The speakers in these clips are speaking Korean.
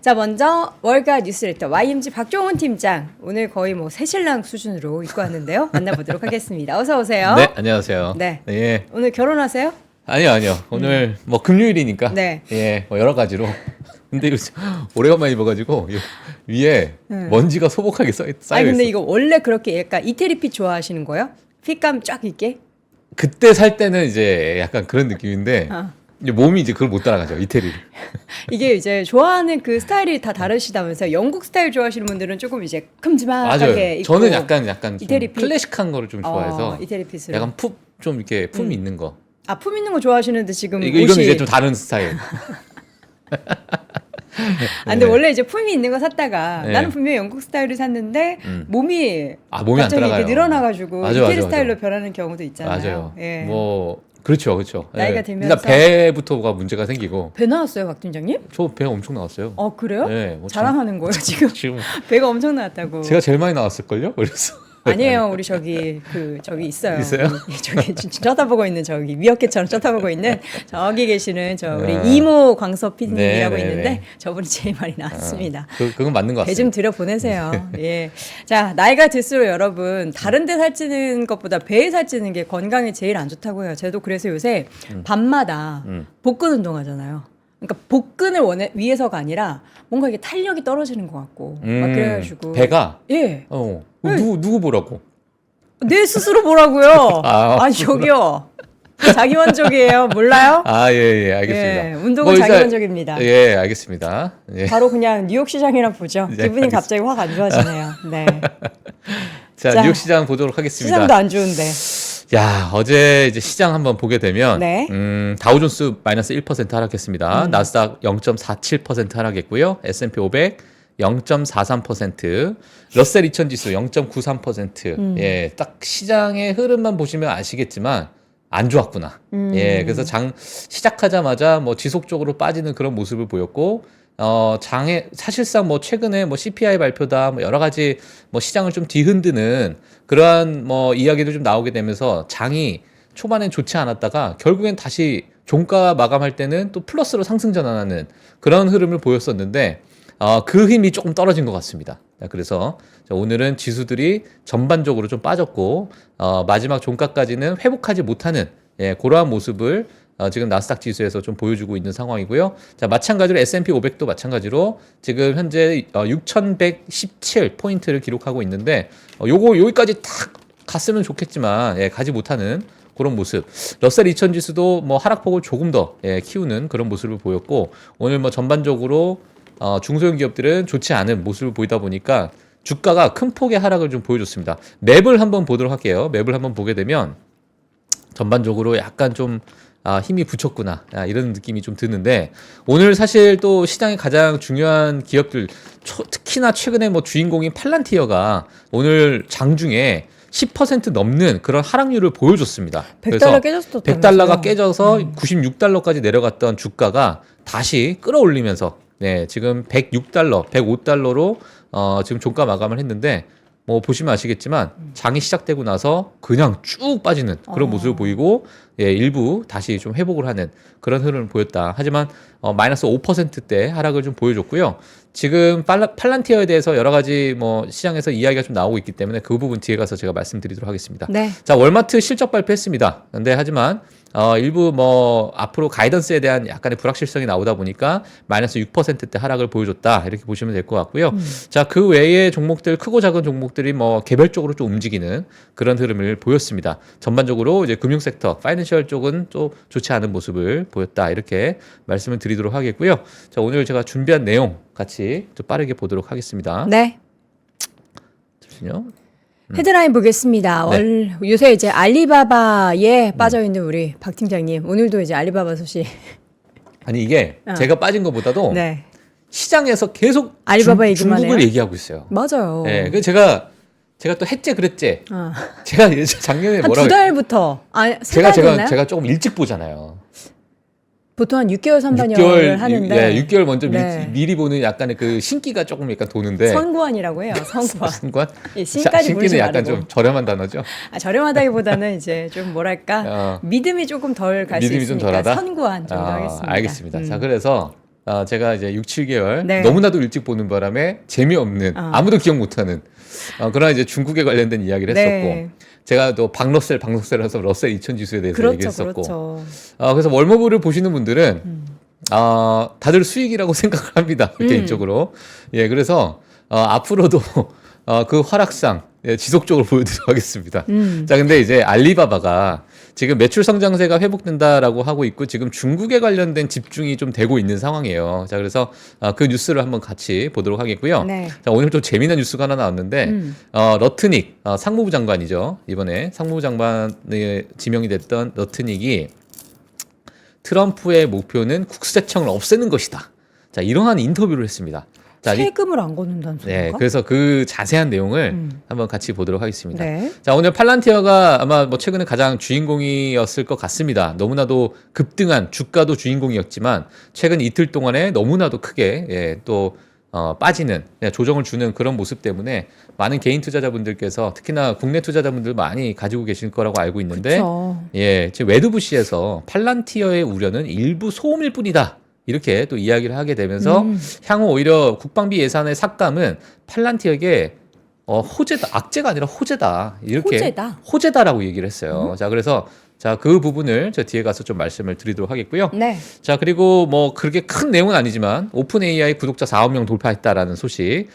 자, 먼저 월가 뉴스레터 YMG 박종훈 팀장 오늘 거의 뭐 새신랑 수준으로 입고 왔는데요. 만나보도록 하겠습니다. 어서 오세요. 네, 안녕하세요. 네. 예. 오늘 결혼하세요? 아니요. 오늘 뭐 금요일이니까. 네. 예, 뭐 여러 가지로. 근데 이거 오래간만에 입어가지고 위에 먼지가 소복하게 쌓여 있어. 아니 근데 이거 원래 그렇게 약간 이태리핏 좋아하시는 거예요? 핏감 쫙 있게? 그때 살 때는 이제 약간 그런 느낌인데 이제 몸이 이제 그걸 못 따라가죠, 이태리를. 이게 이제 좋아하는 그 스타일이 다 다르시다면서요. 영국 스타일 좋아하시는 분들은 조금 이제 큼지막하게 맞아요. 입고 저는 약간 좀 이태리 핏? 클래식한 거를 좀 좋아해서 이태리 핏으로. 약간 좀 이렇게 품 있는 거. 아, 품 있는 거 좋아하시는데 지금 이건 옷이 이제 좀 다른 스타일. 근데 네. 원래 이제 품이 있는 거 샀다가 네. 나는 분명히 영국 스타일을 샀는데 몸이 몸이 안 갑자기 따라가요. 이렇게 늘어나가지고 맞아, 이태리 맞아, 스타일로 맞아. 변하는 경우도 있잖아요. 맞아요. 예. 뭐 그렇죠. 나이가 예. 들면서. 일단 배부터가 문제가 생기고. 배 나왔어요, 박 팀장님? 저 배 엄청 나왔어요. 그래요? 네, 뭐 자랑하는 거예요 지금? 지금 배가 엄청 나왔다고. 제가 제일 많이 나왔을걸요? 그래서 아니에요, 우리 저기 있어요. 있어요? 저기 쳐다보고 있는 저기 미어캣처럼 쳐다보고 있는 저기 계시는 저 우리 네. 이모 광섭 PD님이라고 네, 네, 있는데 네. 저분이 제일 많이 나왔습니다. 그건 맞는 것 배 같습니다. 좀 들여 보내세요. 예. 자, 나이가 들수록 여러분 다른 데 살찌는 것보다 배에 살찌는 게 건강에 제일 안 좋다고 해요. 저도 그래서 요새 밤마다 복근 운동하잖아요. 그러니까 복근을 위해서가 아니라 뭔가 이게 탄력이 떨어지는 것 같고 막 그래가지고 배가 예. 누구 보라고? 내 스스로 보라고요. 아, 저기요. 자기 만족이에요. 몰라요? 예, 알겠습니다. 예, 운동은 뭐 자기 일단- 만족입니다. 예, 알겠습니다. 예. 바로 그냥 뉴욕 시장이랑 보죠. 네, 기분이 알겠습니다. 갑자기 확 안 좋아지네요. 네. 자, 자, 뉴욕 시장 보도록 하겠습니다. 시장도 안 좋은데. 야, 어제 이제 시장 한번 보게 되면 네. 다우존스 마이너스 1% 하락했습니다. 나스닥 0.47% 하락했고요. S&P 500 0.43%, 러셀 2000 지수 0.93%. 예, 딱 시장의 흐름만 보시면 아시겠지만 안 좋았구나. 예, 그래서 장 시작하자마자 뭐 지속적으로 빠지는 그런 모습을 보였고, 장에 사실상 뭐 최근에 뭐 CPI 발표다 뭐 여러 가지 뭐 시장을 좀 뒤흔드는 그러한 뭐 이야기도 좀 나오게 되면서 장이 초반엔 좋지 않았다가 결국엔 다시 종가 마감할 때는 또 플러스로 상승 전환하는 그런 흐름을 보였었는데 그 힘이 조금 떨어진 것 같습니다. 그래서 오늘은 지수들이 전반적으로 좀 빠졌고 마지막 종가까지는 회복하지 못하는 그러한 모습을 지금 나스닥 지수에서 좀 보여주고 있는 상황이고요. 자, 마찬가지로 S&P 500도 마찬가지로 지금 현재 6,117 포인트를 기록하고 있는데 여기까지 딱 갔으면 좋겠지만 가지 못하는 그런 모습. 러셀 2000 지수도 뭐 하락폭을 조금 더 키우는 그런 모습을 보였고 오늘 뭐 전반적으로 중소형 기업들은 좋지 않은 모습을 보이다 보니까 주가가 큰 폭의 하락을 좀 보여줬습니다. 맵을 한번 보도록 할게요. 맵을 한번 보게 되면 전반적으로 약간 좀 힘이 붙였구나 이런 느낌이 좀 드는데 오늘 사실 또 시장의 가장 중요한 기업들 특히나 최근에 뭐 주인공인 팔란티어가 오늘 장중에 10% 넘는 그런 하락률을 보여줬습니다. 100달러 깨졌었다면서요? 100달러가 깨져서 96달러까지 내려갔던 주가가 다시 끌어올리면서 지금 106달러, 105달러로 지금 종가 마감을 했는데 뭐 보시면 아시겠지만 장이 시작되고 나서 그냥 쭉 빠지는 그런 모습을 보이고 일부 다시 좀 회복을 하는 그런 흐름을 보였다. 하지만 마이너스 5%대 하락을 좀 보여줬고요. 지금 팔란티어에 대해서 여러 가지 뭐 시장에서 이야기가 좀 나오고 있기 때문에 그 부분 뒤에 가서 제가 말씀드리도록 하겠습니다. 네. 자, 월마트 실적 발표했습니다. 근데 하지만 일부 뭐 앞으로 가이던스에 대한 약간의 불확실성이 나오다 보니까 마이너스 6%대 하락을 보여줬다 이렇게 보시면 될 것 같고요. 자, 그 외의 종목들 크고 작은 종목들이 뭐 개별적으로 좀 움직이는 그런 흐름을 보였습니다. 전반적으로 이제 금융 섹터, 파이낸셜 쪽은 또 좋지 않은 모습을 보였다 이렇게 말씀을 드리도록 하겠고요. 자, 오늘 제가 준비한 내용 같이 좀 빠르게 보도록 하겠습니다. 네. 잠시만요. 헤드라인 보겠습니다. 네. 요새 이제 알리바바에 빠져있는 우리 박 팀장님. 오늘도 이제 알리바바 소식. 아니 이게 제가 빠진 것보다도 네. 시장에서 계속 알리바바 얘기만 중국을 해요? 얘기하고 있어요. 맞아요. 네, 그 제가 또 했제 그랬제. 제가 작년에 한 뭐라고 두 달부터. 세 제가 달 됐나요? 제가 조금 일찍 보잖아요. 보통 한 6개월 선반영을 하는데 6개월 먼저 네. 미리 보는 약간의 그 신기가 조금 약간 도는데. 선구안이라고 해요. 선구안. 선관? 예, 신까지 부르지 신기는 약간 말고. 좀 저렴한 단어죠. 저렴하다기보다는 이제 좀 뭐랄까 믿음이 조금 덜 갈 수 믿음이 좀 있으니까 덜하다? 선구안 정도 하겠습니다. 알겠습니다. 자, 그래서 제가 이제 6, 7개월 네. 너무나도 일찍 보는 바람에 재미없는 아무도 기억 못하는 그런 이제 중국에 관련된 이야기를 했었고 네. 제가 또 박러셀에서 러셀 2000 지수에 대해서 그렇죠, 얘기했었고 그렇죠. 그래서 월모브를 보시는 분들은 다들 수익이라고 생각을 합니다. 개인적으로. 예, 그래서 앞으로도 그 활약상 지속적으로 보여드리도록 하겠습니다. 자, 근데 이제 알리바바가 지금 매출 성장세가 회복된다라고 하고 있고 지금 중국에 관련된 집중이 좀 되고 있는 상황이에요. 자, 그래서 그 뉴스를 한번 같이 보도록 하겠고요. 네. 자, 오늘 또 재미난 뉴스가 하나 나왔는데 러트닉 상무부 장관이죠. 이번에 상무부 장관에 지명이 됐던 러트닉이 트럼프의 목표는 국세청을 없애는 것이다. 자, 이러한 인터뷰를 했습니다. 자, 세금을 안 걷는다는 소리인가? 네, 그래서 그 자세한 내용을 한번 같이 보도록 하겠습니다. 네. 자, 오늘 팔란티어가 아마 뭐 최근에 가장 주인공이었을 것 같습니다. 너무나도 급등한 주가도 주인공이었지만 최근 이틀 동안에 너무나도 크게 또 빠지는 조정을 주는 그런 모습 때문에 많은 개인 투자자분들께서 특히나 국내 투자자분들 많이 가지고 계실 거라고 알고 있는데 그쵸. 지금 웨드부시에서 팔란티어의 우려는 일부 소음일 뿐이다. 이렇게 또 이야기를 하게 되면서 향후 오히려 국방비 예산의 삭감은 팔란티어에게 호재다, 악재가 아니라 호재다. 이렇게 호재다라고 얘기를 했어요. 자, 그래서 자, 그 부분을 저 뒤에 가서 좀 말씀을 드리도록 하겠고요. 네. 자, 그리고 뭐 그렇게 큰 내용은 아니지만 오픈 AI 구독자 4억 명 돌파했다라는 소식.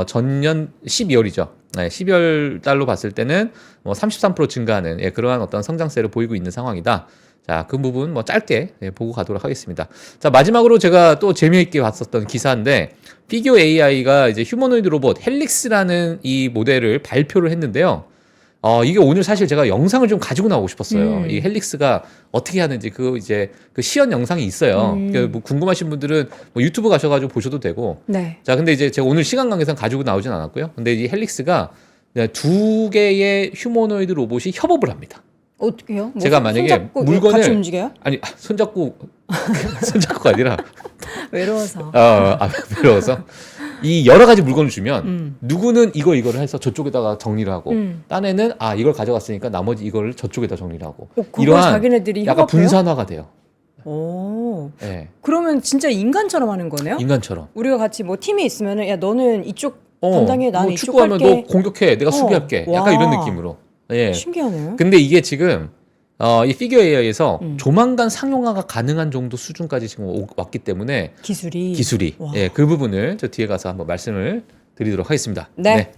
전년 12월이죠. 네, 12월 달로 봤을 때는 뭐 33% 증가하는 그러한 어떤 성장세를 보이고 있는 상황이다. 자, 그 부분 뭐 짧게 보고 가도록 하겠습니다. 자, 마지막으로 제가 또 재미있게 봤었던 기사인데 피규어 AI가 이제 휴머노이드 로봇 헬릭스라는 이 모델을 발표를 했는데요. 이게 오늘 사실 제가 영상을 좀 가지고 나오고 싶었어요. 이 헬릭스가 어떻게 하는지 그 시연 영상이 있어요. 뭐 궁금하신 분들은 뭐 유튜브 가셔가지고 보셔도 되고. 네. 자, 근데 이제 제가 오늘 시간 관계상 가지고 나오진 않았고요. 근데 이 헬릭스가 2개의 휴머노이드 로봇이 협업을 합니다. 어떻게요? 뭐 제가 만약에 손잡고 물건을 같이 움직여요? 아니 손잡고가 아니라 외로워서. 외로워서 이 여러 가지 물건을 주면 누구는 이거를 해서 저쪽에다가 정리를 하고 딴 애는 이걸 가져갔으니까 나머지 이거를 저쪽에다 정리를 하고 그걸 자기네들이 약간 협업해요? 분산화가 돼요. 오. 네. 그러면 진짜 인간처럼 하는 거네요? 인간처럼. 우리가 같이 뭐 팀이 있으면은 야 너는 이쪽 담당해 나는 뭐 이쪽 축구하면 할게. 너 공격해 내가 수비할게. 약간 이런 느낌으로. 예. 신기하네요. 근데 이게 지금 이 피규어 AI에서 조만간 상용화가 가능한 정도 수준까지 지금 왔기 때문에 기술이 그 부분을 저 뒤에 가서 한번 말씀을 드리도록 하겠습니다. 네.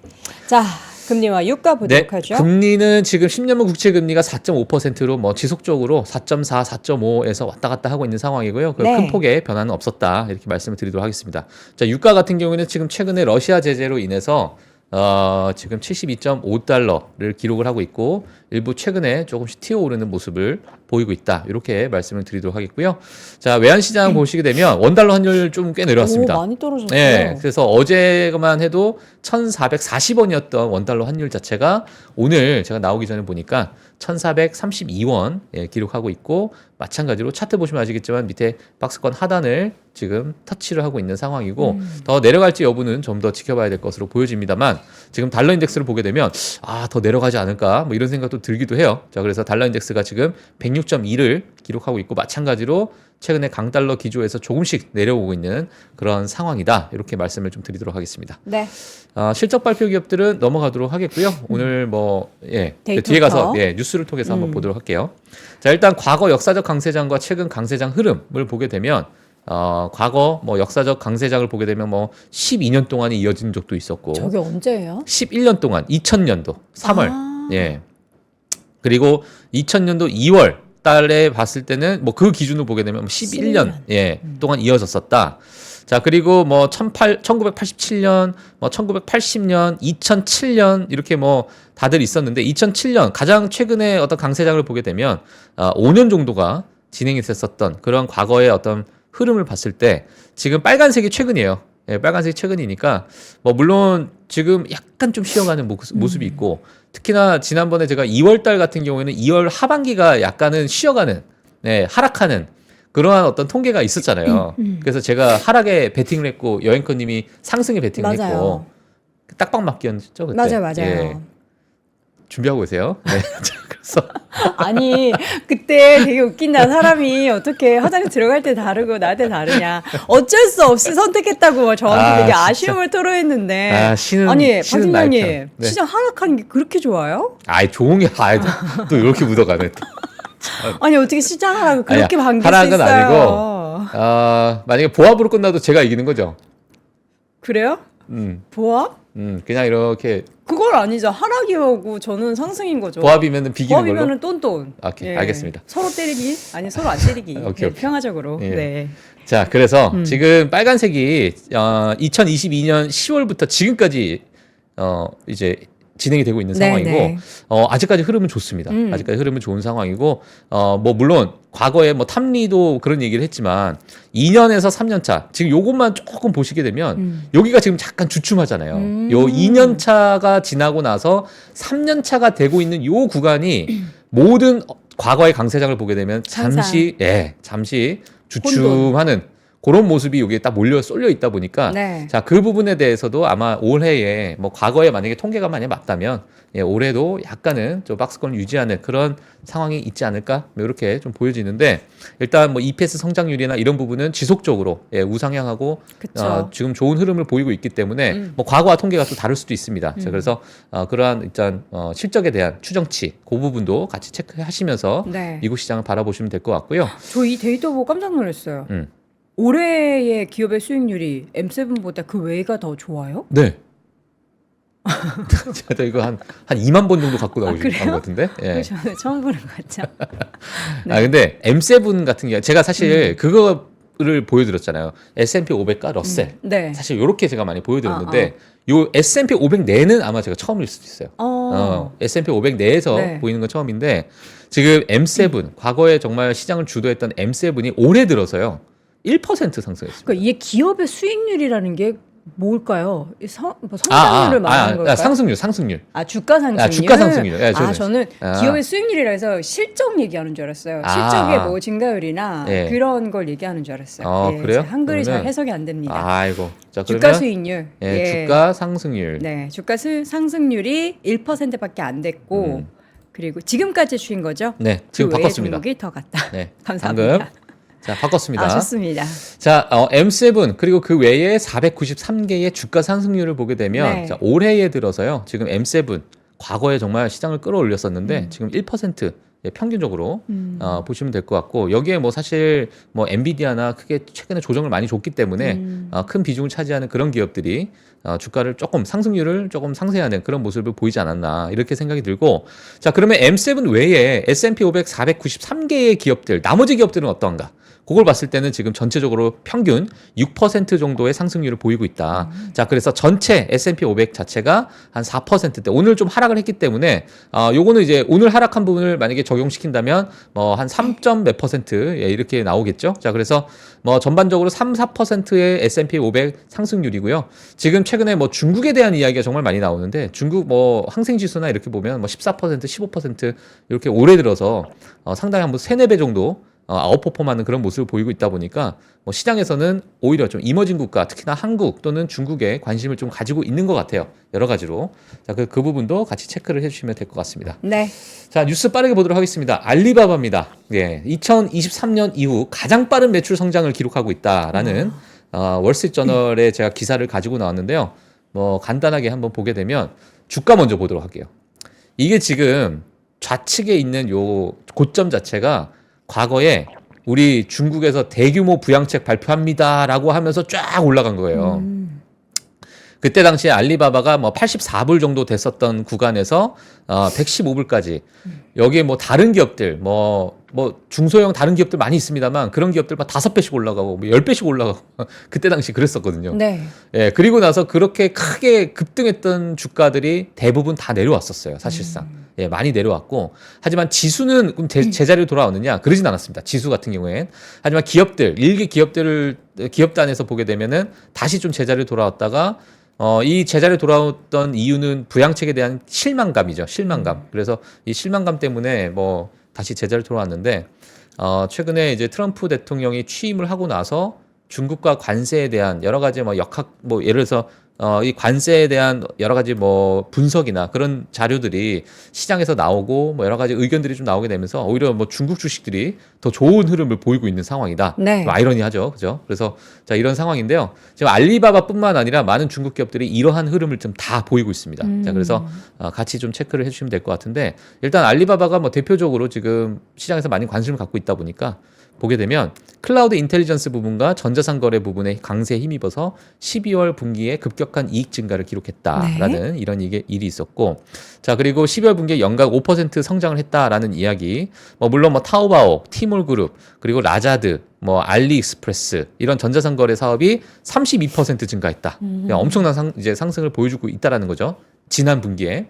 자, 금리와 유가 보도록 하죠. 금리는 지금 10년물 국채 금리가 4.5%로 뭐 지속적으로 4.4, 4.5에서 왔다 갔다 하고 있는 상황이고요. 큰 폭의 변화는 없었다. 이렇게 말씀을 드리도록 하겠습니다. 자, 유가 같은 경우에는 지금 최근에 러시아 제재로 인해서 지금 72.5달러를 기록을 하고 있고 일부 최근에 조금씩 튀어오르는 모습을 보이고 있다. 이렇게 말씀을 드리도록 하겠고요. 자, 외환시장 보시게 되면 원달러 환율 좀 꽤 내려왔습니다. 많이 떨어졌어요. 네, 그래서 어제만 해도 1,440원이었던 원달러 환율 자체가 오늘 제가 나오기 전에 보니까 1,432원 기록하고 있고 마찬가지로 차트 보시면 아시겠지만 밑에 박스권 하단을 지금 터치를 하고 있는 상황이고 더 내려갈지 여부는 좀 더 지켜봐야 될 것으로 보여집니다만 지금 달러 인덱스를 보게 되면 더 내려가지 않을까 뭐 이런 생각도 들기도 해요. 자, 그래서 달러 인덱스가 지금 106.2를 기록하고 있고 마찬가지로 최근에 강달러 기조에서 조금씩 내려오고 있는 그런 상황이다. 이렇게 말씀을 좀 드리도록 하겠습니다. 네. 실적 발표 기업들은 넘어가도록 하겠고요. 오늘 뒤에 가서 뉴스를 통해서 한번 보도록 할게요. 자, 일단 과거 역사적 강세장과 최근 강세장 흐름을 보게 되면 과거 역사적 강세장을 보게 되면 12년 동안이 이어진 적도 있었고 저게 언제예요? 11년 동안 2000년도 3월 그리고 2000년도 2월 달에 봤을 때는 그 기준으로 보게 되면 11년 동안 이어졌었다. 자, 그리고 1987년, 1980년, 2007년 이렇게 다들 있었는데 2007년 가장 최근에 어떤 강세장을 보게 되면 5년 정도가 진행이 됐었던 그런 과거의 어떤 흐름을 봤을 때 지금 빨간색이 최근이에요. 빨간색이 최근이니까 물론 지금 약간 좀 쉬어가는 모습이 있고 특히나 지난번에 제가 2월 달 같은 경우에는 2월 하반기가 약간은 쉬어가는 하락하는 그러한 어떤 통계가 있었잖아요. 그래서 제가 하락에 베팅을 했고 여행커님이 상승에 베팅을 했고 딱방 맞기였죠 그때. 맞아요. 준비하고 계세요. 네. 그래서 아니 그때 되게 웃긴다. 사람이 어떻게 화장실 들어갈 때 다르고 나할 때 다르냐. 어쩔 수 없이 선택했다고 저한테 되게 진짜. 아쉬움을 토로했는데. 신은 아니 박 신은 팀장님 나이편. 네. 시장 하락한 게 그렇게 좋아요? 아이 조용히 또 이렇게 묻어가네. 또. 아니 어떻게 시장 하락을 그렇게 아니야, 반길 수 하락은 있어요? 아니고 만약에 보합으로 끝나도 제가 이기는 거죠. 그래요? 보합? 그냥 이렇게 그걸 아니죠. 하락이고 저는 상승인 거죠. 보합이면은 비기는 걸로. 보합이면은 똔똔. 오케이, 알겠습니다. 서로 때리기? 아니 서로 안 때리기. 오케이, 오케이. 평화적으로. 예. 네. 자, 그래서 지금 빨간색이 2022년 10월부터 지금까지 이제 진행이 되고 있는 네, 상황이고 네. 아직까지 흐름은 좋습니다. 아직까지 흐름은 좋은 상황이고 뭐 물론 과거에 뭐 탐리도 그런 얘기를 했지만 2년에서 3년 차 지금 요것만 조금 보시게 되면 여기가 지금 잠깐 주춤하잖아요. 요 2년 차가 지나고 나서 3년 차가 되고 있는 요 구간이 모든 과거의 강세장을 보게 되면 잠시 주춤하는 그런 모습이 여기에 딱 쏠려 있다 보니까 네. 자, 그 부분에 대해서도 아마 올해에 뭐 과거에 만약에 통계가 많이 맞다면 올해도 약간은 좀 박스권을 유지하는 그런 상황이 있지 않을까 이렇게 좀 보여지는데 일단 뭐 EPS 성장률이나 이런 부분은 지속적으로 우상향하고 그쵸. 지금 좋은 흐름을 보이고 있기 때문에 뭐 과거와 통계가 또 다를 수도 있습니다. 자, 그래서 그러한 일단 실적에 대한 추정치 그 부분도 같이 체크하시면서 네. 미국 시장을 바라보시면 될 것 같고요. 저 이 데이터 보고 깜짝 놀랐어요. 올해의 기업의 수익률이 M7보다 그 외가 더 좋아요? 네. 제가 이거 한 2만 번 정도 갖고 나오신 그래요? 것 같은데. 예. 저는 처음 보는 거 같죠. 근데 M7 같은 게 제가 사실 그거를 보여드렸잖아요. S&P 500과 러셀. 네. 사실 이렇게 제가 많이 보여드렸는데 요 S&P 500 내는 아마 제가 처음일 수도 있어요. S&P 500 내에서 네. 보이는 건 처음인데 지금 M7 과거에 정말 시장을 주도했던 M7이 올해 들어서요 1% 상승했습니다. 그러니까 이게 기업의 수익률이라는 게 뭘까요? 뭐 성장률을 말하는 걸까요? 상승률. 주가 상승률. 주가 상승률. 예, 저는 기업의 수익률이라 해서 실적 얘기하는 줄 알았어요. 아. 실적의 뭐 증가율이나 예. 그런 걸 얘기하는 줄 알았어요. 그래요? 제가 한글이 잘 그러면- 해석이 안 됩니다. 아이고. 자, 주가 그러면 수익률. 주가 상승률. 네, 주가 상승률이 1%밖에 안 됐고 그리고 지금까지 주인 거죠? 네, 지금 그 외의 바꿨습니다. 종목이 더 같다. 네, 감사합니다. 방금 자, 바꿨습니다. 좋습니다. 자, M7 그리고 그 외에 493개의 주가 상승률을 보게 되면 네. 자, 올해에 들어서요. 지금 M7 과거에 정말 시장을 끌어올렸었는데 지금 1% 평균적으로 보시면 될 것 같고 여기에 뭐 사실 뭐 엔비디아나 크게 최근에 조정을 많이 줬기 때문에 큰 비중을 차지하는 그런 기업들이 주가를 조금 상승률을 조금 상쇄하는 그런 모습을 보이지 않았나 이렇게 생각이 들고 자 그러면 M7 외에 S&P 500 493개의 기업들 나머지 기업들은 어떤가? 그걸 봤을 때는 지금 전체적으로 평균 6% 정도의 상승률을 보이고 있다. 자, 그래서 전체 S&P 500 자체가 한 4%대. 오늘 좀 하락을 했기 때문에 요거는 이제 오늘 하락한 부분을 만약에 적용시킨다면 뭐 한 3. 몇 %, 이렇게 나오겠죠. 자, 그래서 뭐 전반적으로 3, 4%의 S&P 500 상승률이고요. 지금 최근에 뭐 중국에 대한 이야기가 정말 많이 나오는데 중국 뭐 항생 지수나 이렇게 보면 뭐 14%, 15% 이렇게 올해 들어서 상당히 한번 3, 4배 정도 아웃퍼폼하는 그런 모습을 보이고 있다 보니까 뭐 시장에서는 오히려 좀 이머징 국가 특히나 한국 또는 중국에 관심을 좀 가지고 있는 것 같아요. 여러 가지로. 자, 그 부분도 같이 체크를 해주시면 될 것 같습니다. 네. 자, 뉴스 빠르게 보도록 하겠습니다. 알리바바입니다. 2023년 이후 가장 빠른 매출 성장을 기록하고 있다라는 월스트리트저널에 제가 기사를 가지고 나왔는데요. 뭐 간단하게 한번 보게 되면 주가 먼저 보도록 할게요. 이게 지금 좌측에 있는 요 고점 자체가 과거에 우리 중국에서 대규모 부양책 발표합니다라고 하면서 쫙 올라간 거예요. 그때 당시에 알리바바가 뭐 84불 정도 됐었던 구간에서 115불까지 여기에 뭐 다른 기업들 뭐 중소형 다른 기업들 많이 있습니다만 그런 기업들 막 5배씩 올라가고 뭐 10배씩 올라가고 그때 당시 그랬었거든요. 네. 예, 그리고 나서 그렇게 크게 급등했던 주가들이 대부분 다 내려왔었어요, 사실상. 예, 많이 내려왔고. 하지만 지수는 그럼 제자리로 돌아오느냐? 그러진 않았습니다. 지수 같은 경우엔. 하지만 기업들, 일개 기업단에서 보게 되면은 다시 좀 제자리로 돌아왔다가 이 제자리에 돌아왔던 이유는 부양책에 대한 실망감이죠. 실망감. 그래서 이 실망감 때문에 뭐 다시 제자리로 돌아왔는데 최근에 이제 트럼프 대통령이 취임을 하고 나서 중국과 관세에 대한 여러 가지 뭐 예를 들어서 이 관세에 대한 여러 가지 뭐 분석이나 그런 자료들이 시장에서 나오고 뭐 여러 가지 의견들이 좀 나오게 되면서 오히려 뭐 중국 주식들이 더 좋은 흐름을 보이고 있는 상황이다. 네. 좀 아이러니하죠, 그죠? 그래서 자 이런 상황인데요. 지금 알리바바뿐만 아니라 많은 중국 기업들이 이러한 흐름을 좀 다 보이고 있습니다. 자 그래서 같이 좀 체크를 해주시면 될 것 같은데 일단 알리바바가 뭐 대표적으로 지금 시장에서 많이 관심을 갖고 있다 보니까. 보게 되면 클라우드 인텔리전스 부분과 전자상 거래 부분에 강세에 힘입어서 12월 분기에 급격한 이익 증가를 기록했다라는 이런 일이 있었고 자 그리고 12월 분기에 연간 5% 성장을 했다라는 이야기 뭐 물론 뭐 타오바오, 티몰그룹 그리고 라자드 뭐 알리익스프레스 이런 전자상 거래 사업이 32% 증가했다. 엄청난 이제 상승을 보여주고 있다라는 거죠. 지난 분기에.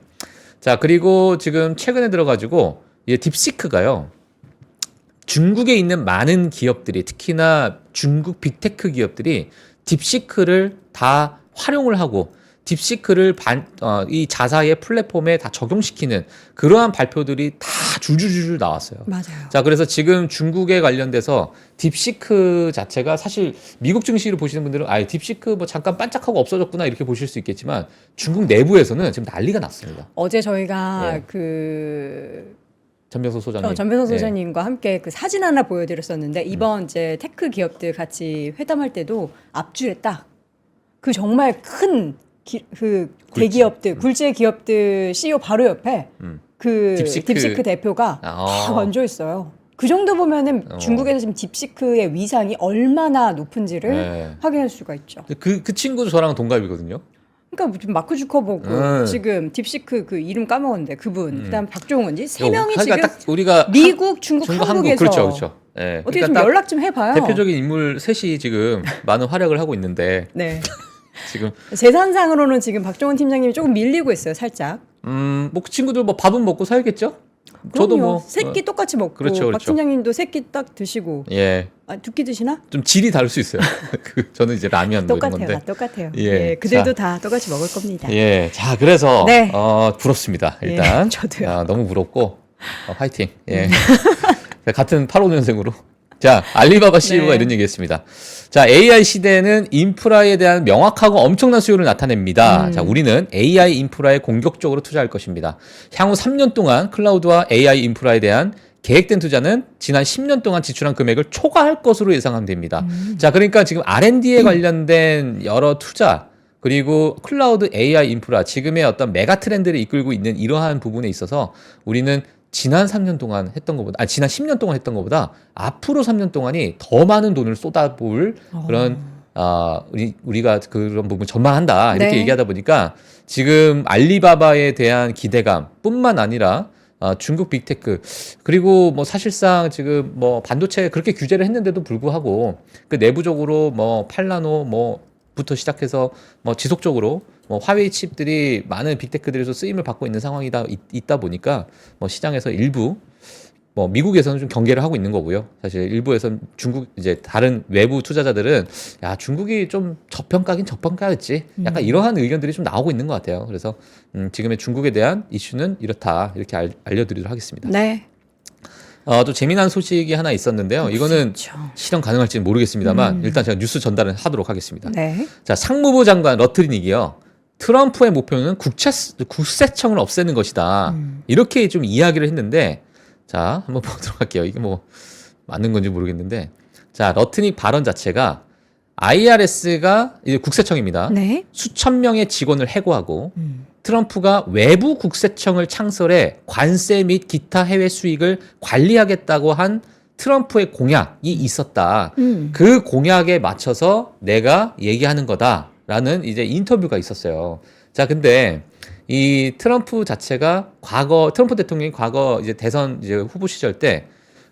자 그리고 지금 최근에 들어가지고 이제 딥시크가요. 중국에 있는 많은 기업들이 특히나 중국 빅테크 기업들이 딥시크를 다 활용을 하고 딥시크를 이 자사의 플랫폼에 다 적용시키는 그러한 발표들이 다 줄줄줄 나왔어요. 맞아요. 자, 그래서 지금 중국에 관련돼서 딥시크 자체가 사실 미국 증시를 보시는 분들은 딥시크 뭐 잠깐 반짝하고 없어졌구나 이렇게 보실 수 있겠지만 중국 내부에서는 지금 난리가 났습니다. 어제 저희가 예. 전병석 소장님. 전병석 소장님과 함께 그 사진 하나 보여드렸었는데 이번 이제 테크 기업들 같이 회담할 때도 앞줄에 딱 그 정말 큰 대기업들 굴지의 기업들 CEO 바로 옆에 그 딥시크 대표가 딱 얹어 있어요. 그 정도 보면은 중국에서 지금 딥시크의 위상이 얼마나 높은지를 확인할 수가 있죠. 그 친구도 저랑 동갑이거든요. 그러니까 마크 주커버그 지금 딥시크 그 이름 까먹었는데 그분 그다음 박종훈지 세 명이 지금 딱 우리가 미국, 중국, 한국에서 그렇죠. 네. 어떻게 그러니까 좀 연락 좀 해봐요. 대표적인 인물 셋이 지금 많은 활약을 하고 있는데 네. 지금 재산상으로는 지금 박종훈 팀장님이 조금 밀리고 있어요, 살짝. 뭐 그 친구들 뭐 밥은 먹고 살겠죠? 저도 뭐 새끼 똑같이 먹고 그렇죠. 박 팀장님도 새끼 딱 드시고. 예. 두 끼 드시나? 좀 질이 다를 수 있어요. 저는 이제 라면 뭐 이런 건데. 똑같아요. 예. 그들도 다 똑같이 먹을 겁니다. 예. 자, 그래서 네. 부럽습니다. 일단. 저도요. 너무 부럽고 화이팅. 예. 같은 85년생으로. 자, 알리바바 CEO가 이런 얘기했습니다. 자, AI 시대는 인프라에 대한 명확하고 엄청난 수요를 나타냅니다. 자, 우리는 AI 인프라에 공격적으로 투자할 것입니다. 향후 3년 동안 클라우드와 AI 인프라에 대한 계획된 투자는 지난 10년 동안 지출한 금액을 초과할 것으로 예상하면 됩니다. 자, 그러니까 지금 R&D에 관련된 여러 투자 그리고 클라우드 AI 인프라 지금의 어떤 메가 트렌드를 이끌고 있는 이러한 부분에 있어서 우리는 지난 3년 동안 했던 것보다 지난 10년 동안 했던 것보다 앞으로 3년 동안이 더 많은 돈을 쏟아부을 그런 우리가 그런 부분 전망한다 이렇게 얘기하다 보니까 지금 알리바바에 대한 기대감뿐만 아니라 중국 빅테크 그리고 뭐 사실상 지금 뭐 반도체 그렇게 규제를 했는데도 불구하고 그 내부적으로 뭐 팔라노 부터 시작해서 뭐 지속적으로 뭐 화웨이 칩들이 많은 빅테크들에서 쓰임을 받고 있는 상황이 있다 보니까 뭐 시장에서 일부 뭐 미국에서는 좀 경계를 하고 있는 거고요. 사실 일부에서 중국 이제 다른 외부 투자자들은 야 중국이 좀 저평가겠지. 약간 이러한 의견들이 좀 나오고 있는 것 같아요. 그래서 지금의 중국에 대한 이슈는 이렇다 이렇게 알려드리도록 하겠습니다. 네. 또 재미난 소식이 하나 있었는데요. 이거는 실현 가능할지는 모르겠습니다만 일단 제가 뉴스 전달을 하도록 하겠습니다. 네. 자, 상무부 장관 러트리닉이요. 트럼프의 목표는 국세청을 없애는 것이다. 이렇게 좀 이야기를 했는데 자, 한번 보도록 할게요. 이게 뭐 맞는 건지 모르겠는데 자, 러트닉 발언 자체가 IRS가 이제 국세청입니다. 네. 수천 명의 직원을 해고하고 트럼프가 외부 국세청을 창설해 관세 및 기타 해외 수익을 관리하겠다고 한 트럼프의 공약이 있었다. 그 공약에 맞춰서 내가 얘기하는 거다라는 이제 인터뷰가 있었어요. 자, 근데 이 트럼프 자체가 트럼프 대통령이 과거 이제 대선 이제 후보 시절 때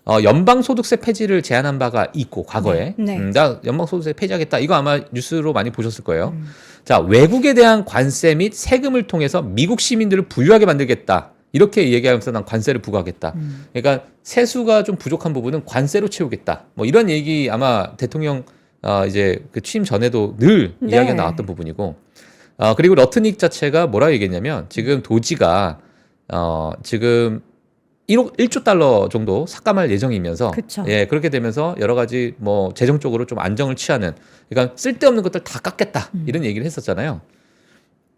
연방소득세 폐지를 제안한 바가 있고 과거에 나 연방소득세 폐지하겠다 이거 아마 뉴스로 많이 보셨을 거예요. 자, 외국에 대한 관세 및 세금을 통해서 미국 시민들을 부유하게 만들겠다 이렇게 얘기하면서 난 관세를 부과하겠다. 그러니까 세수가 좀 부족한 부분은 관세로 채우겠다. 뭐 이런 얘기 아마 대통령 이제 그 취임 전에도 늘 이야기가 나왔던 부분이고 그리고 러트닉 자체가 뭐라 얘기했냐면 지금 도지가 지금 1조 달러 정도 삭감할 예정이면서 그쵸. 예, 그렇게 되면서 여러 가지 뭐 재정적으로 좀 안정을 취하는 그러니까 쓸데없는 것들 다 깎겠다 이런 얘기를 했었잖아요.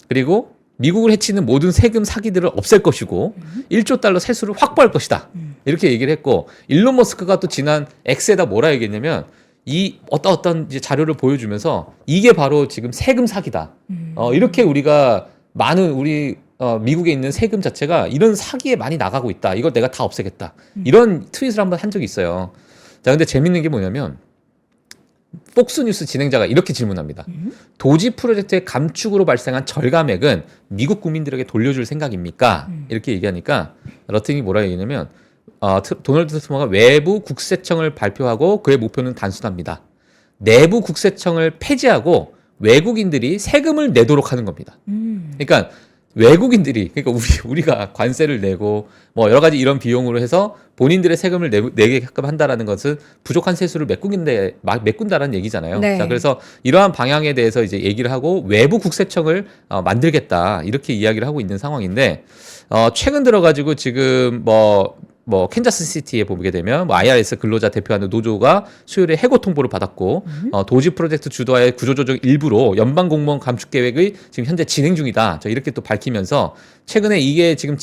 그리고 미국을 해치는 모든 세금 사기들을 없앨 것이고 1조 달러 세수를 확보할 것이다. 이렇게 얘기를 했고 일론 머스크가 또 지난 X에다 뭐라 얘기했냐면 이 어떤 이제 자료를 보여주면서 이게 바로 지금 세금 사기다. 이렇게 우리가 많은 우리 미국에 있는 세금 자체가 이런 사기에 많이 나가고 있다. 이걸 내가 다 없애겠다. 이런 트윗을 한번 한 적이 있어요. 자, 근데 재밌는 게 뭐냐면 폭스뉴스 진행자가 이렇게 질문합니다. 도지 프로젝트의 감축으로 발생한 절감액은 미국 국민들에게 돌려줄 생각입니까? 이렇게 얘기하니까 러팅이 뭐라 얘기냐면 도널드 트럼프가 외부 국세청을 발표하고 그의 목표는 단순합니다. 내부 국세청을 폐지하고 외국인들이 세금을 내도록 하는 겁니다. 그러니까 외국인들이 그러니까 우리가 관세를 내고 뭐 여러 가지 이런 비용으로 해서 본인들의 세금을 내게끔 한다라는 것은 부족한 세수를 메꾼다라는 얘기잖아요. 네. 자, 그래서 이러한 방향에 대해서 이제 얘기를 하고 외부 국세청을 만들겠다 이렇게 이야기를 하고 있는 상황인데 최근 들어가지고 지금 뭐 캔자스시티에 보게 되면 뭐 IRS 근로자 대표하는 노조가 수요일에 해고 통보를 받았고 도지 프로젝트 주도하의 구조조정 일부로 연방 공무원 감축 계획의 지금 현재 진행 중이다. 이렇게 또 밝히면서 최근에 이게 지금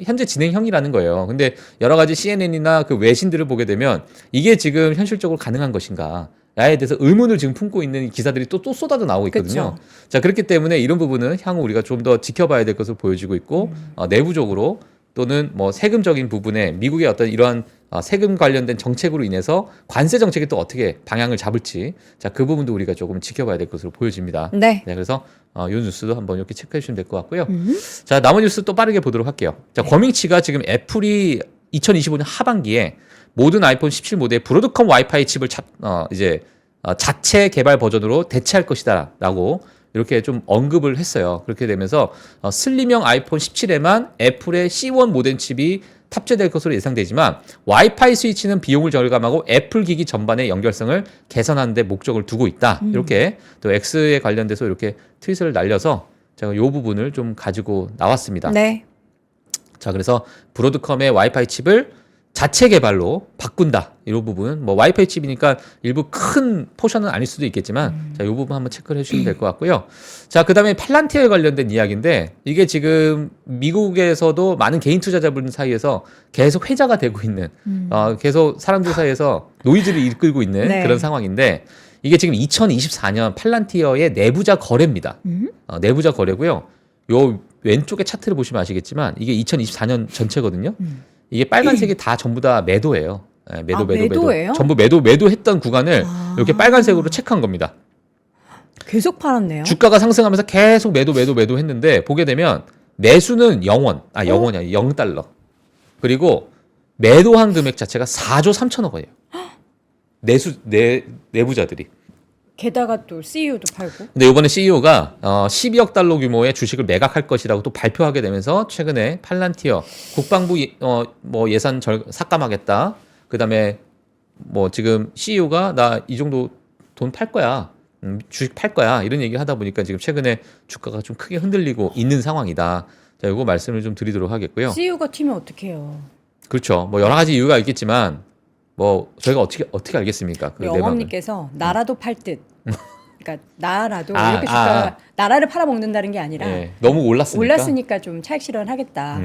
현재 진행형이라는 거예요. 근데 여러 가지 CNN이나 그 외신들을 보게 되면 이게 지금 현실적으로 가능한 것인가? 나에 대해서 의문을 지금 품고 있는 기사들이 또 쏟아져 나오고 있거든요. 그쵸. 자, 그렇기 때문에 이런 부분은 향후 우리가 좀 더 지켜봐야 될 것으로 보여지고 있고 내부적으로 또는 뭐 세금적인 부분에 미국의 어떤 이러한 세금 관련된 정책으로 인해서 관세 정책이 또 어떻게 방향을 잡을지 자, 그 부분도 우리가 조금 지켜봐야 될 것으로 보여집니다. 네. 그래서 이 뉴스도 한번 이렇게 체크해 주시면 될 것 같고요. 자, 남은 뉴스 또 빠르게 보도록 할게요. 자, 거밍치가 지금 애플이 2025년 하반기에 모든 아이폰 17 모델에 브로드컴 와이파이 칩을 자체 개발 버전으로 대체할 것이다라고 이렇게 좀 언급을 했어요. 그렇게 되면서 슬림형 아이폰 17에만 애플의 C1 모뎀 칩이 탑재될 것으로 예상되지만 와이파이 스위치는 비용을 절감하고 애플 기기 전반의 연결성을 개선하는 데 목적을 두고 있다. 이렇게 또 X에 관련돼서 이렇게 트윗을 날려서 제가 이 부분을 좀 가지고 나왔습니다. 네. 자, 그래서 브로드컴의 와이파이 칩을 자체 개발로 바꾼다. 이 부분 뭐 와이파이 칩이니까 일부 큰 포션은 아닐 수도 있겠지만 자, 이 부분 한번 체크를 해주시면 될 것 같고요. 자, 그다음에 팔란티어에 관련된 이야기인데 이게 지금 미국에서도 많은 개인 투자자분 사이에서 계속 회자가 되고 있는 계속 사람들 사이에서 노이즈를 이끌고 있는 네. 그런 상황인데 이게 지금 2024년 팔란티어의 내부자 거래입니다. 내부자 거래고요. 요 왼쪽에 차트를 보시면 아시겠지만 이게 2024년 전체거든요. 이게 빨간색이 다 전부 다 매도예요. 네, 매도예요? 전부 매도했던 구간을 이렇게 빨간색으로 체크한 겁니다. 계속 팔았네요. 주가가 상승하면서 계속 매도 했는데 보게 되면 매수는 0달러. 그리고 매도한 금액 자체가 4조 3천억 원이에요. 내부자들이. 게다가 또 CEO도 팔고. 근데 이번에 CEO가 12억 달러 규모의 주식을 매각할 것이라고 또 발표하게 되면서 최근에 팔란티어 국방부 뭐 예산 삭감하겠다. 그다음에 뭐 지금 CEO가 나 이 정도 돈 팔 거야. 주식 팔 거야. 이런 얘기를 하다 보니까 지금 최근에 주가가 좀 크게 흔들리고 있는 상황이다. 자, 이거 말씀을 좀 드리도록 하겠고요. CEO가 튀면 어떡해요. 그렇죠. 뭐 여러 가지 이유가 있겠지만 뭐 저희가 어떻게 알겠습니까? 그 우리 내막을. 어머니께서 나라도 팔 듯. 그러니까 나라도 이렇게 주가가 나라를 팔아먹는다는 게 아니라 너무 올랐으니까 좀 차익 실현하겠다.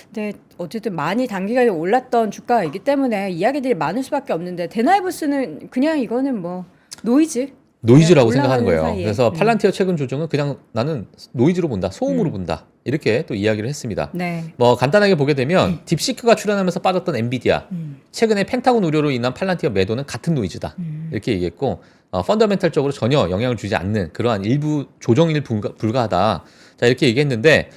근데 어쨌든 많이 단기간에 올랐던 주가이기 때문에 이야기들이 많을 수밖에 없는데 데나이브스는 그냥 이거는 뭐 노이즈라고 생각하는 거예요. 사이에. 그래서 팔란티어 최근 조정은 그냥 나는 노이즈로 본다, 소음으로 본다 이렇게 또 이야기를 했습니다. 네. 뭐 간단하게 보게 되면 딥시크가 출연하면서 빠졌던 엔비디아 최근에 펜타곤 우려로 인한 팔란티어 매도는 같은 노이즈다 이렇게 얘기했고 펀더멘탈적으로 전혀 영향을 주지 않는 그러한 일부 조정일 불가하다. 자, 이렇게 얘기했는데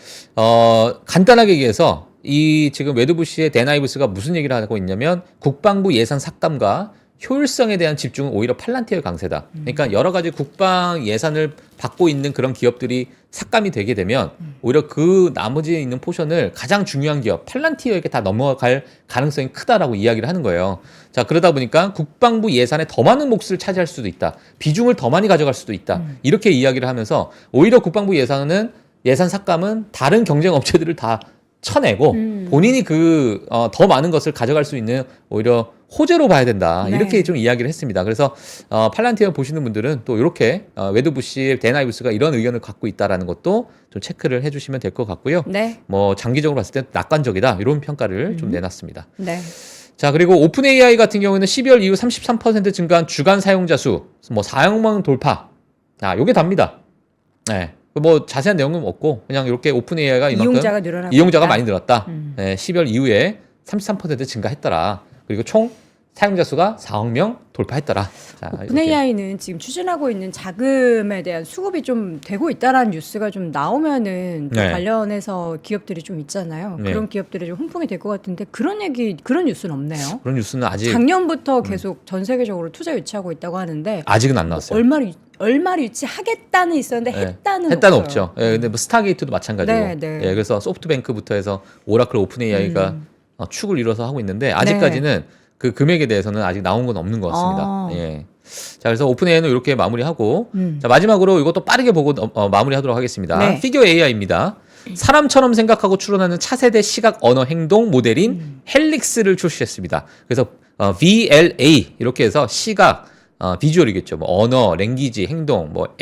간단하게 얘기해서 이 지금 웨드부시의 데나이브스가 무슨 얘기를 하고 있냐면 국방부 예산 삭감과 효율성에 대한 집중은 오히려 팔란티어의 강세다. 그러니까 여러 가지 국방 예산을 받고 있는 그런 기업들이 삭감이 되게 되면 오히려 그 나머지에 있는 포션을 가장 중요한 기업 팔란티어에게 다 넘어갈 가능성이 크다라고 이야기를 하는 거예요. 자, 그러다 보니까 국방부 예산에 더 많은 몫을 차지할 수도 있다. 비중을 더 많이 가져갈 수도 있다. 이렇게 이야기를 하면서 오히려 국방부 예산 삭감은 다른 경쟁 업체들을 다 쳐내고 본인이 더 많은 것을 가져갈 수 있는 오히려 호재로 봐야 된다. 네. 이렇게 좀 이야기를 했습니다. 그래서 팔란티어 보시는 분들은 또 이렇게 웨드부시, 데나이브스가 이런 의견을 갖고 있다라는 것도 좀 체크를 해주시면 될 것 같고요. 네. 뭐 장기적으로 봤을 때 낙관적이다 이런 평가를 좀 내놨습니다. 네. 자, 그리고 오픈 AI 같은 경우에는 12월 이후 33% 증가한 주간 사용자 수, 뭐 4억만 돌파. 아, 요게 답니다. 네. 뭐 자세한 내용은 없고 그냥 이렇게 오픈 AI가 이만큼 이용자가 많이 늘었다. 네, 12월 이후에 33% 증가했더라. 그리고 총 사용자 수가 4억 명 돌파했더라. 자, 오픈 AI는 지금 추진하고 있는 자금에 대한 수급이 좀 되고 있다라는 뉴스가 좀 나오면은 또 네. 관련해서 기업들이 좀 있잖아요. 네. 그런 기업들이 좀 훈풍이 될 것 같은데 그런 뉴스는 없네요. 그런 뉴스는 아직 작년부터 계속 전 세계적으로 투자 유치하고 있다고 하는데 아직은 안 나왔어요. 얼마를 유치하겠다는 있었는데 네. 했다는 없죠. 예, 근데 뭐 스타게이트도 마찬가지고. 네, 네. 예, 그래서 소프트뱅크부터 해서 오라클 오픈 AI가 축을 이뤄서 하고 있는데 아직까지는 그 금액에 대해서는 아직 나온 건 없는 것 같습니다. 예. 자, 그래서 오픈 AI는 이렇게 마무리하고 자, 마지막으로 이것도 빠르게 보고 마무리하도록 하겠습니다. 네. 피겨 AI입니다. 사람처럼 생각하고 추론하는 차세대 시각 언어 행동 모델인 헬릭스를 출시했습니다. 그래서 VLA 이렇게 해서 시각 비주얼이겠죠. 뭐 언어, 랭귀지, 행동, 뭐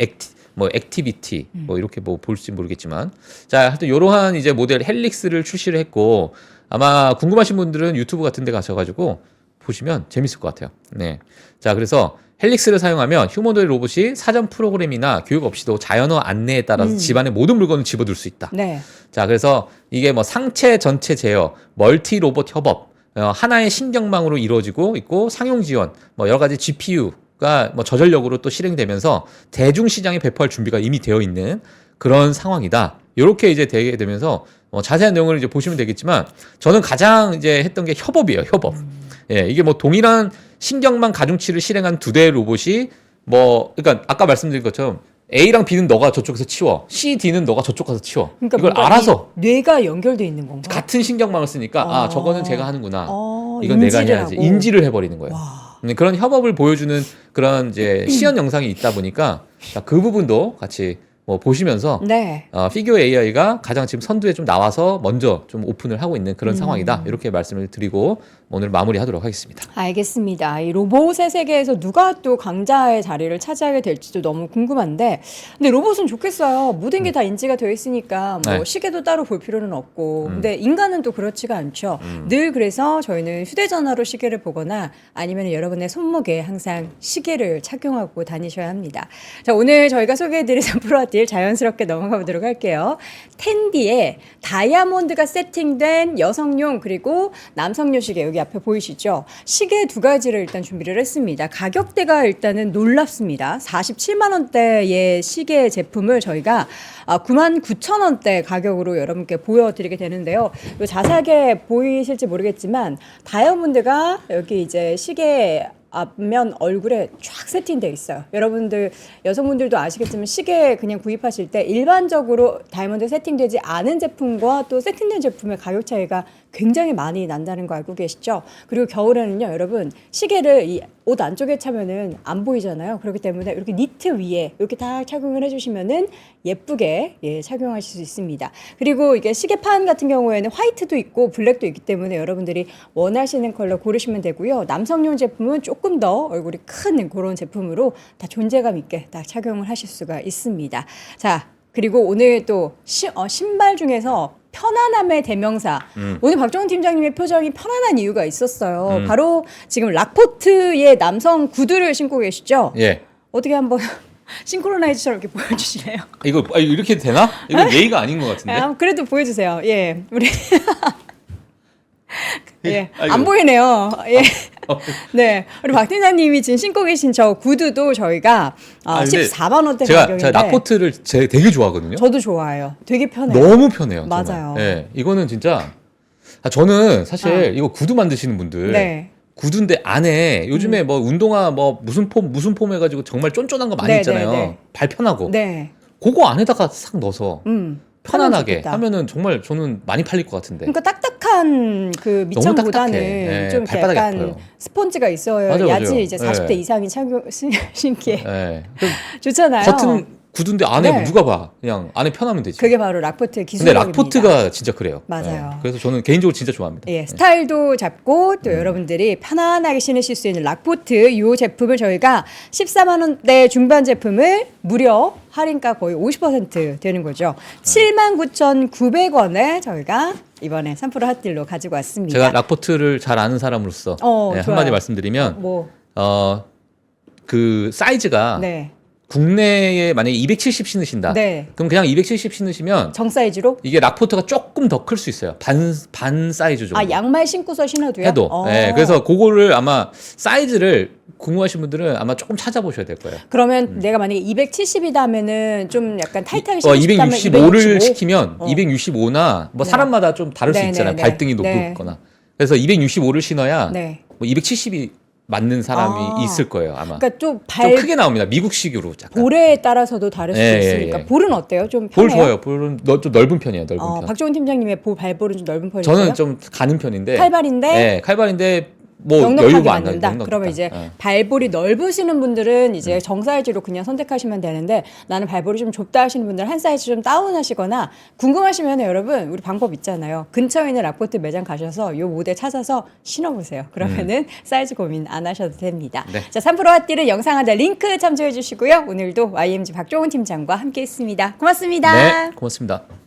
액티비티 뭐 이렇게 뭐 볼지 모르겠지만 자, 하여튼 이러한 이제 모델 헬릭스를 출시를 했고 아마 궁금하신 분들은 유튜브 같은 데 가셔가지고 보시면 재밌을 것 같아요. 네. 자, 그래서 헬릭스를 사용하면 휴머노id 로봇이 사전 프로그램이나 교육 없이도 자연어 안내에 따라서 집안의 모든 물건을 집어들 수 있다. 네. 자, 그래서 이게 뭐 상체 전체 제어, 멀티 로봇 협업, 하나의 신경망으로 이루어지고 있고 상용 지원, 뭐 여러 가지 GPU가 뭐 저전력으로 또 실행되면서 대중 시장에 배포할 준비가 이미 되어 있는 그런 상황이다. 이렇게 이제 되게 되면서 자세한 내용을 이제 보시면 되겠지만 저는 가장 이제 했던 게 협업이에요. 협업. 예, 이게 뭐 동일한 신경망 가중치를 실행한 두 대의 로봇이 뭐 그러니까 아까 말씀드린 것처럼 A랑 B는 너가 저쪽에서 치워, C, D는 너가 저쪽 가서 치워. 그러니까 이걸 알아서 뇌가 연결돼 있는 건가? 같은 신경망을 쓰니까 저거는 제가 하는구나. 이건 내가 인지를 해야지. 하고. 인지를 해버리는 거예요. 와. 그런 협업을 보여주는 그런 이제 시연 영상이 있다 보니까 자, 그 부분도 같이 뭐 보시면서 네. 피겨 AI가 가장 지금 선두에 좀 나와서 먼저 좀 오픈을 하고 있는 그런 상황이다. 이렇게 말씀을 드리고 오늘 마무리하도록 하겠습니다. 알겠습니다. 이 로봇의 세계에서 누가 또 강자의 자리를 차지하게 될지도 너무 궁금한데, 근데 로봇은 좋겠어요. 모든 게 다 인지가 되어 있으니까 뭐 네. 시계도 따로 볼 필요는 없고, 근데 인간은 또 그렇지가 않죠. 늘 그래서 저희는 휴대전화로 시계를 보거나 아니면 여러분의 손목에 항상 시계를 착용하고 다니셔야 합니다. 자, 오늘 저희가 소개해드린 3프로아딜 자연스럽게 넘어가 보도록 할게요. 텐디에 다이아몬드가 세팅된 여성용 그리고 남성용 시계 여기 앞에 보이시죠? 시계 두 가지를 일단 준비를 했습니다. 가격대가 일단은 놀랍습니다. 47만 원대의 시계 제품을 저희가 99,000원대 가격으로 여러분께 보여드리게 되는데요. 요 자세하게 보이실지 모르겠지만 다이아몬드가 여기 이제 시계 앞면 얼굴에 쫙 세팅되어 있어요. 여러분들 여성분들도 아시겠지만 시계 그냥 구입하실 때 일반적으로 다이아몬드 세팅되지 않은 제품과 또 세팅된 제품의 가격 차이가 굉장히 많이 난다는 거 알고 계시죠? 그리고 겨울에는요, 여러분 시계를 이 옷 안쪽에 차면은 안 보이잖아요. 그렇기 때문에 이렇게 니트 위에 이렇게 다 착용을 해주시면은 예쁘게 착용하실 수 있습니다. 그리고 이게 시계판 같은 경우에는 화이트도 있고 블랙도 있기 때문에 여러분들이 원하시는 컬러 고르시면 되고요. 남성용 제품은 조금 더 얼굴이 큰 그런 제품으로 다 존재감 있게 다 착용을 하실 수가 있습니다. 자, 그리고 오늘 또 신발 중에서 편안함의 대명사. 오늘 박정훈 팀장님의 표정이 편안한 이유가 있었어요. 바로 지금 락포트의 남성 구두를 신고 계시죠? 예. 어떻게 한번 싱크로나이즈처럼 이렇게 보여주실래요? 이거 이렇게 되나? 이거 예의가 아닌 것 같은데. 그래도 보여주세요. 예, 우리 예, 아이고. 안 보이네요. 예. 네, 우리 박 팀장님이 지금 신고 계신 저 구두도 저희가 근데 14만 원대 제가 가격인데 라포트를 되게 좋아하거든요. 저도 좋아해요. 되게 편해요. 너무 편해요. 맞아요. 정말. 예, 이거는 진짜 저는 사실 이거 구두 만드시는 분들 네. 구두인데 안에 요즘에 뭐 운동화 뭐 무슨 폼 해가지고 정말 쫀쫀한 거 많이 네, 있잖아요. 네, 네. 발 편하고 네. 그거 안에다가 싹 넣어서 편안하게 좋겠다. 하면은 정말 저는 많이 팔릴 것 같은데. 그러니까 딱딱한 그 밑창보다는 딱딱해. 좀 이렇게 발바닥이 약간 아파요. 스펀지가 있어야 맞아요. 야지 이제 40대 네. 이상이 신기에 예. 좋잖아요. 겉은 구두인데 안에 네. 누가 봐. 그냥 안에 편하면 되지. 그게 바로 락포트의 근데 기술입니다. 락포트가 진짜 그래요. 맞아요. 그래서 저는 개인적으로 진짜 좋아합니다. 예, 스타일도 잡고 또 여러분들이 편안하게 신으실 수 있는 락포트 이 제품을 저희가 14만 원대 중반 제품을 무려 할인가 거의 50% 되는 거죠. 79,900원에 저희가 이번에 3% 핫딜로 가지고 왔습니다. 제가 락포트를 잘 아는 사람으로서 좋아요. 한마디 말씀드리면 뭐 그 사이즈가 네. 국내에 만약에 270 신으신다. 네. 그럼 그냥 270 신으시면 정 사이즈로? 이게 락포트가 조금 더 클 수 있어요. 반 사이즈 정도. 아, 양말 신고서 신어도요? 해도. 네, 그래서 그거를 아마 사이즈를 궁금하신 분들은 아마 조금 찾아보셔야 될 거예요. 그러면 내가 만약에 270이다 하면은 좀 약간 타이트하게 신고 싶다면 265를 시키면 265나 뭐 네. 사람마다 좀 다를 수 네, 있잖아요. 네, 발등이 네. 높거나. 그래서 265를 신어야 네. 뭐 270이 맞는 사람이 있을 거예요, 아마. 그러니까 좀 크게 나옵니다. 미국식으로 약간. 볼에 따라서도 다를 수도 예, 있으니까. 예. 볼은 어때요? 좀 볼 편해요? 좋아요. 볼은 좀 넓은 편이에요. 넓은 편. 박종훈 팀장님의 발볼은 좀 넓은 편이세요? 저는 좀 가는 편인데. 칼발인데? 네, 칼발인데 뭐 넉넉하게 여유가 안 나요. 맞는다. 넉넉하다. 그러면 이제 네. 발볼이 넓으시는 분들은 이제 정 사이즈로 그냥 선택하시면 되는데 나는 발볼이 좀 좁다 하시는 분들은 한 사이즈 좀 다운하시거나 궁금하시면 여러분 우리 방법 있잖아요. 근처에 있는 락포트 매장 가셔서 요 모델 찾아서 신어보세요. 그러면은 사이즈 고민 안 하셔도 됩니다. 네. 자, 3% 핫딜은 영상 하단 링크 참조해 주시고요. 오늘도 YMG 박종훈 팀장과 함께 했습니다. 고맙습니다. 네, 고맙습니다.